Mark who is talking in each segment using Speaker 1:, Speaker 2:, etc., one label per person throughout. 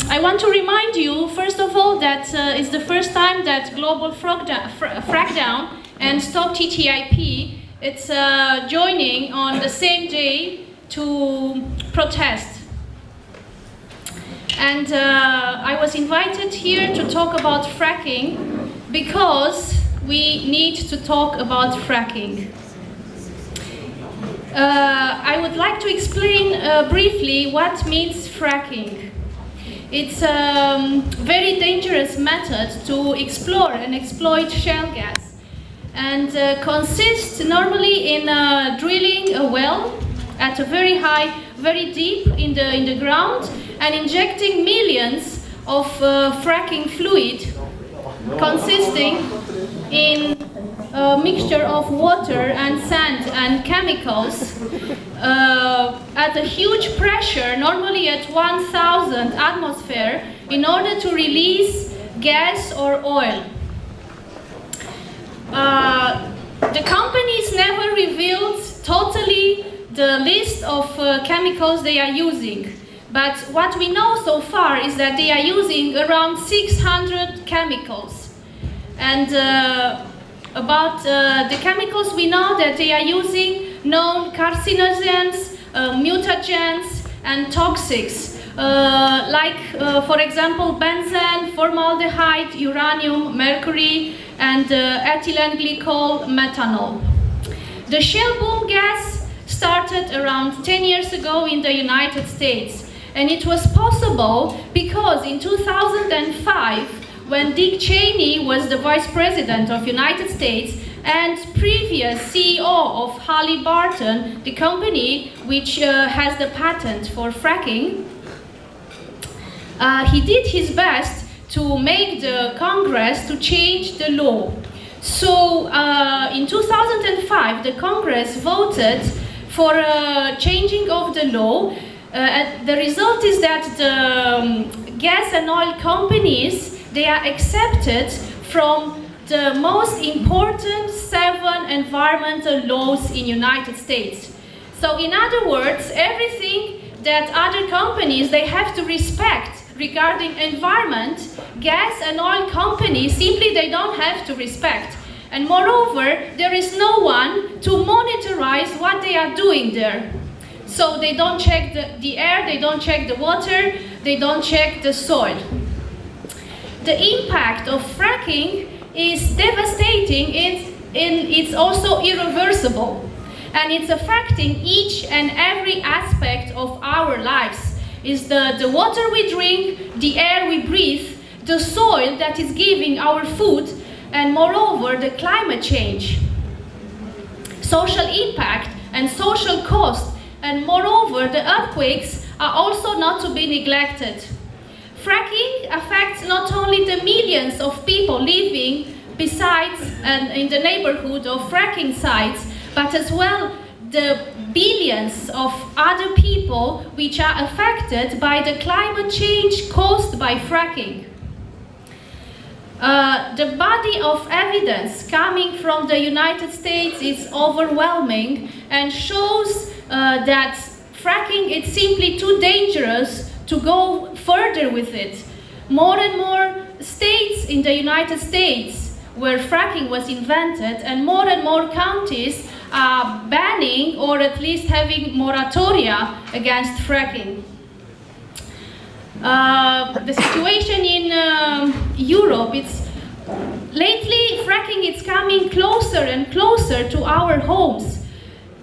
Speaker 1: I want to remind you, first of all, that it's the first time that Global Crackdown and Stop TTIP it's joining on the same day to protest. And I was invited here to talk about fracking because we need to talk about fracking. I would like to explain briefly what means fracking. It's a very dangerous method to explore and exploit shale gas, and consists normally in drilling a well at a very high, very deep in the ground, and injecting millions of fracking fluid, consisting in a mixture of water and sand and chemicals at a huge pressure, normally at 1000 atmosphere, in order to release gas or oil. The companies never revealed totally the list of chemicals they are using, but what we know so far is that they are using around 600 chemicals. And about the chemicals, we know that they are using known carcinogens, mutagens, and toxics, like, for example, benzene, formaldehyde, uranium, mercury, and ethylene glycol, methanol. The shale boom gas started around 10 years ago in the United States, and it was possible because in 2005, when Dick Cheney was the Vice President of United States and previous CEO of Halliburton, the company which has the patent for fracking, he did his best to make the Congress to change the law. So in 2005, the Congress voted for changing of the law. The result is that the gas and oil companies, they are accepted from the most important 7 environmental laws in United States. So in other words, everything that other companies, they have to respect regarding environment, gas and oil companies, simply they don't have to respect. And moreover, there is no one to monitorize what they are doing there. So they don't check the air, they don't check the water, they don't check the soil. The impact of fracking is devastating, it's also irreversible, and it's affecting each and every aspect of our lives. It's the water we drink, the air we breathe, the soil that is giving our food, and moreover, the climate change. Social impact and social cost, and moreover, the earthquakes are also not to be neglected. Fracking affects not only the millions of people living besides and in the neighborhood of fracking sites, but as well the billions of other people which are affected by the climate change caused by fracking. The body of evidence coming from the United States is overwhelming and shows that fracking is simply too dangerous to go further with it. More and more states in the United States where fracking was invented, and more counties are banning or at least having moratoria against fracking. The situation in Europe, lately fracking is coming closer and closer to our homes.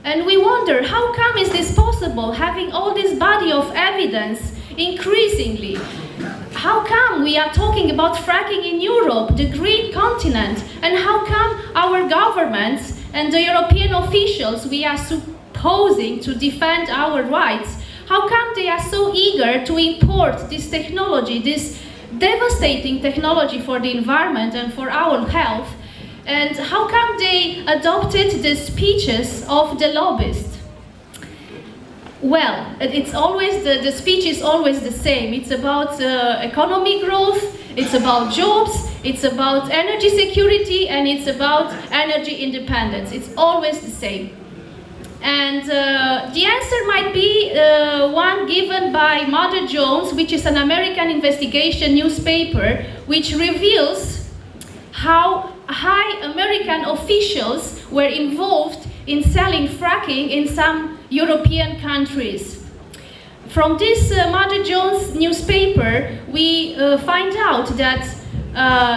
Speaker 1: And we wonder, how come is this possible, having all this body of evidence increasingly? How come we are talking about fracking in Europe, the green continent, and how come our governments and the European officials we are supposing to defend our rights, how come they are so eager to import this technology, this devastating technology for the environment and for our health? And how come they adopted the speeches of the lobbyists? Well, it's always, the speech is always the same. It's about economic growth, it's about jobs, it's about energy security, and it's about energy independence. It's always the same. And the answer might be one given by Mother Jones, which is an American investigation newspaper, which reveals how high American officials were involved in selling fracking in some European countries. From this Mother Jones newspaper, we find out that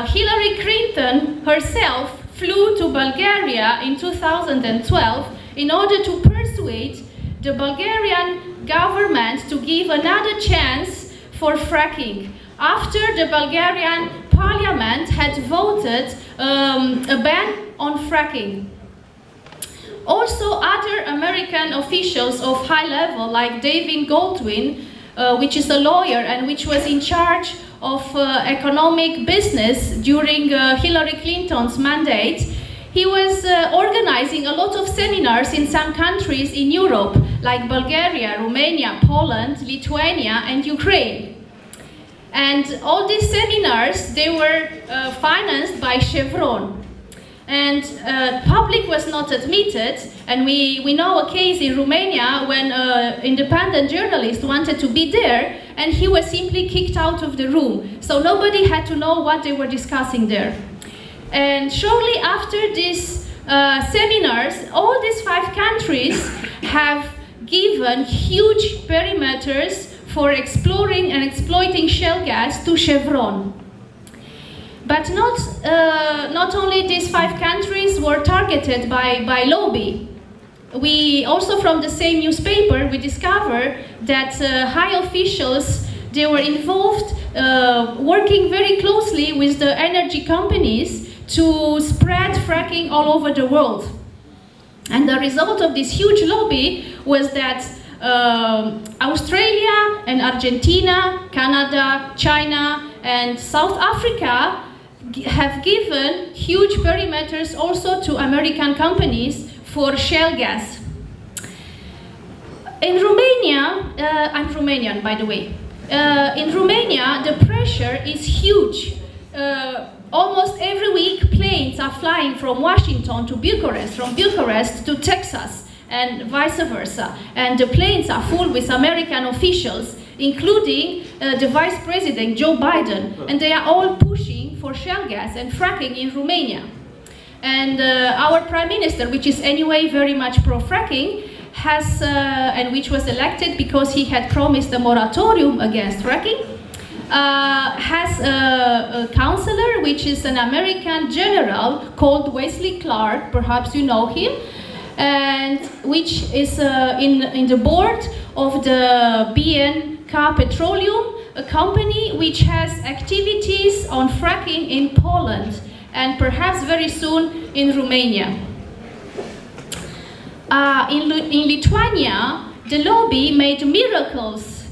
Speaker 1: Hillary Clinton herself flew to Bulgaria in 2012 in order to persuade the Bulgarian government to give another chance for fracking, after the Bulgarian parliament had voted a ban on fracking. Also, other American officials of high level, like David Goldwyn, which is a lawyer and which was in charge of economic business during Hillary Clinton's mandate, he was organizing a lot of seminars in some countries in Europe, like Bulgaria, Romania, Poland, Lithuania, and Ukraine. And all these seminars, they were financed by Chevron. And public was not admitted, and we know a case in Romania when an independent journalist wanted to be there, and he was simply kicked out of the room. So nobody had to know what they were discussing there. And shortly after these seminars, all these 5 countries have given huge perimeters for exploring and exploiting shale gas to Chevron. But not only these 5 countries were targeted by lobby. We also, from the same newspaper, we discovered that high officials, they were involved working very closely with the energy companies to spread fracking all over the world. And the result of this huge lobby was that Australia and Argentina, Canada, China, and South Africa have given huge perimeters also to American companies for shale gas. In Romania, I'm Romanian, by the way. In Romania, the pressure is huge. Almost every week, planes are flying from Washington to Bucharest, from Bucharest to Texas, and vice versa. And the planes are full with American officials, including the Vice President, Joe Biden, and they are all pushing for shale gas and fracking in Romania. And our Prime Minister, which is anyway very much pro-fracking, has, and which was elected because he had promised a moratorium against fracking, has a counselor, which is an American general called Wesley Clark, perhaps you know him, and which is in the board of the BNK Petroleum, a company which has activities on fracking in Poland and perhaps very soon in Romania. In Lithuania, the lobby made miracles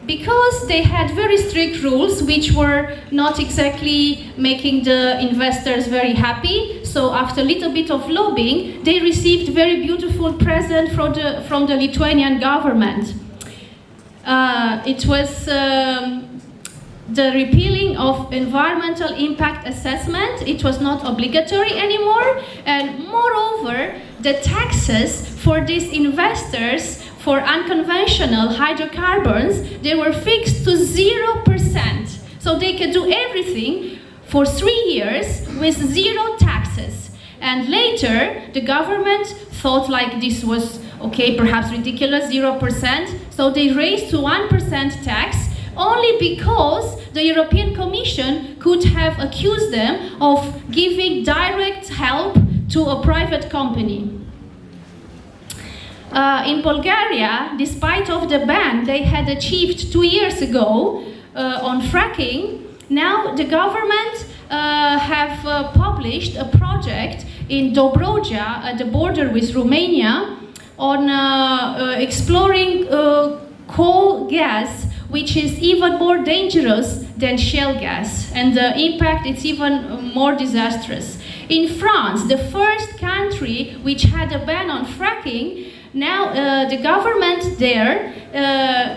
Speaker 1: because they had very strict rules which were not exactly making the investors very happy. So after a little bit of lobbying, they received very beautiful present from the Lithuanian government. It was the repealing of environmental impact assessment. It was not obligatory anymore, and moreover, the taxes for these investors for unconventional hydrocarbons, they were fixed to 0%. So they could do everything for 3 years with 0 taxes. And later, the government thought like this was, okay, perhaps ridiculous, 0%. So they raised to 1% tax, only because the European Commission could have accused them of giving direct help to a private company. In Bulgaria, despite of the ban they had achieved 2 years ago on fracking, now the government have published a project in Dobroja at the border with Romania on exploring coal gas, which is even more dangerous than shale gas, and the impact is even more disastrous. In France, the first country which had a ban on fracking, now the government there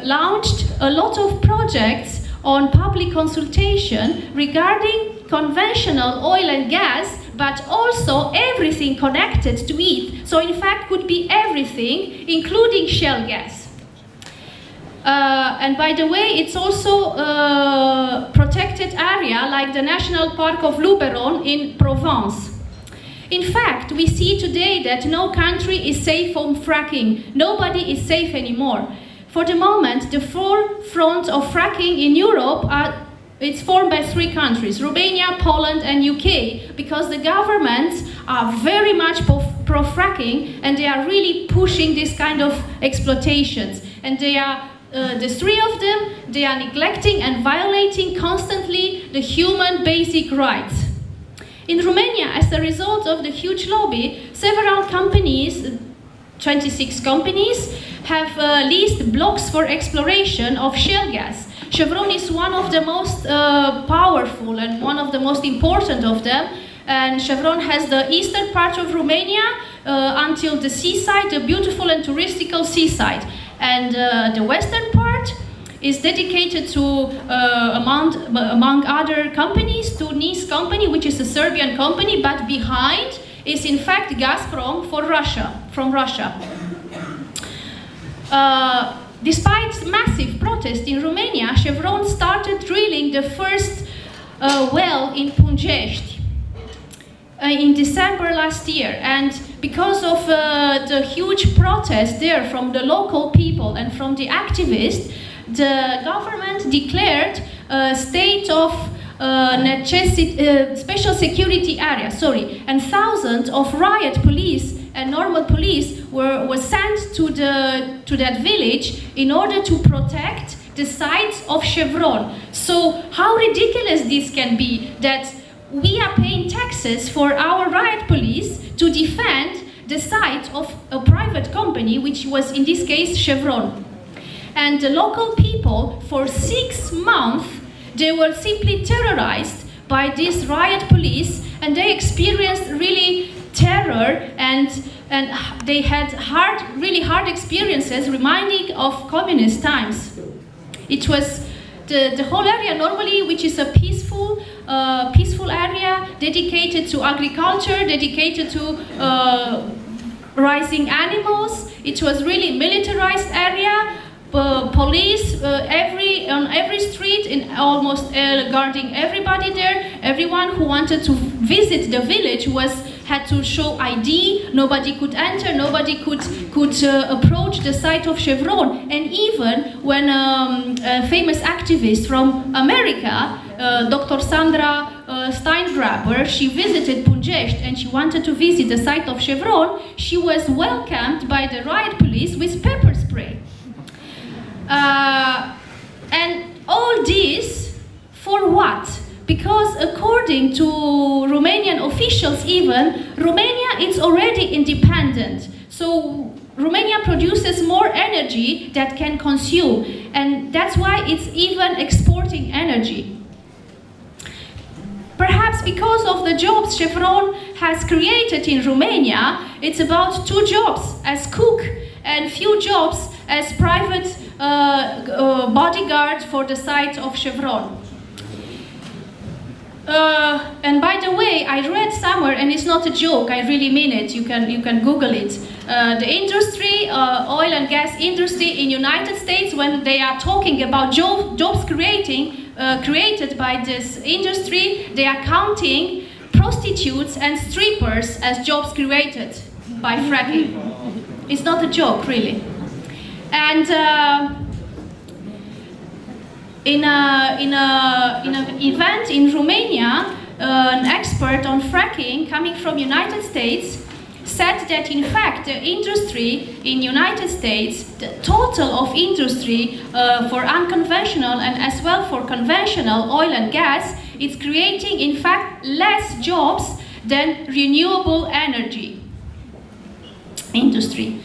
Speaker 1: launched a lot of projects on public consultation regarding conventional oil and gas, but also everything connected to it. So in fact could be everything, including shale gas. And by the way, it's also a protected area like the National Park of Luberon in Provence. In fact, we see today that no country is safe from fracking. Nobody is safe anymore. For the moment, the forefront of fracking in Europe it's formed by 3 countries, Romania, Poland and UK, because the governments are very much pro-fracking and they are really pushing this kind of exploitations. And they are, the 3 of them, they are neglecting and violating constantly the human basic rights. In Romania, as a result of the huge lobby, several companies, 26 companies, have leased blocks for exploration of shale gas. Chevron is one of the most powerful and one of the most important of them. And Chevron has the eastern part of Romania until the seaside, the beautiful and touristical seaside. And the western part is dedicated to, among other companies, to NIS company, which is a Serbian company, but behind is in fact Gazprom for Russia, from Russia. Despite massive protest in Romania, Chevron started drilling the first well in Punjești in December last year, and because of the huge protest there from the local people and from the activists, the government declared a state of special security area, and thousands of riot police and normal police were sent to that village in order to protect the sites of Chevron. So how ridiculous this can be, that we are paying taxes for our riot police to defend the site of a private company, which was in this case Chevron. And the local people, for 6 months, they were simply terrorized by this riot police, and they experienced really terror, and they had really hard experiences reminding of communist times. It was the whole area normally, which is a peaceful area dedicated to agriculture, dedicated to raising animals. It was really militarized area. Police on every street, almost guarding everybody there. Everyone who wanted to visit the village had to show ID. Nobody could enter. Nobody could approach the site of Chevron. And even when a famous activist from America, Dr. Sandra Steingraber, she visited Punjești and she wanted to visit the site of Chevron, she was welcomed by the riot police with pepper spray. And all this for what? Because according to Romanian officials even, Romania is already independent. So Romania produces more energy that can consume, and that's why it's even exporting energy. Perhaps because of the jobs Chevron has created in Romania, it's about 2 jobs as cook and few jobs as private bodyguard for the site of Chevron. And by the way, I read somewhere, and it's not a joke, I really mean it, you can Google it. The industry, oil and gas industry in United States, when they are talking about jobs created by this industry, they are counting prostitutes and strippers as jobs created by fracking. It's not a joke, really. And in an event in Romania, an expert on fracking coming from United States said that in fact the industry in United States, the total of industry for unconventional and as well for conventional oil and gas, is creating in fact less jobs than renewable energy industry.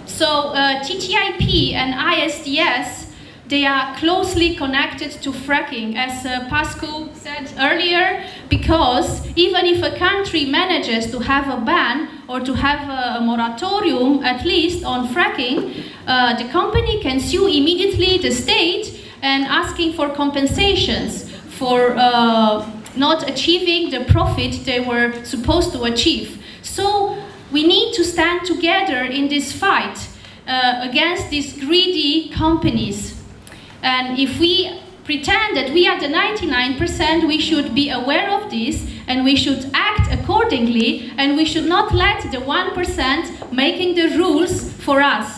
Speaker 1: So TTIP and ISDS, they are closely connected to fracking, as Popescu said earlier, because even if a country manages to have a ban or to have a moratorium, at least on fracking, the company can sue immediately the state and asking for compensations for not achieving the profit they were supposed to achieve. So we need to stand together in this fight against these greedy companies. And if we pretend that we are the 99%, we should be aware of this and we should act accordingly, and we should not let the 1% making the rules for us.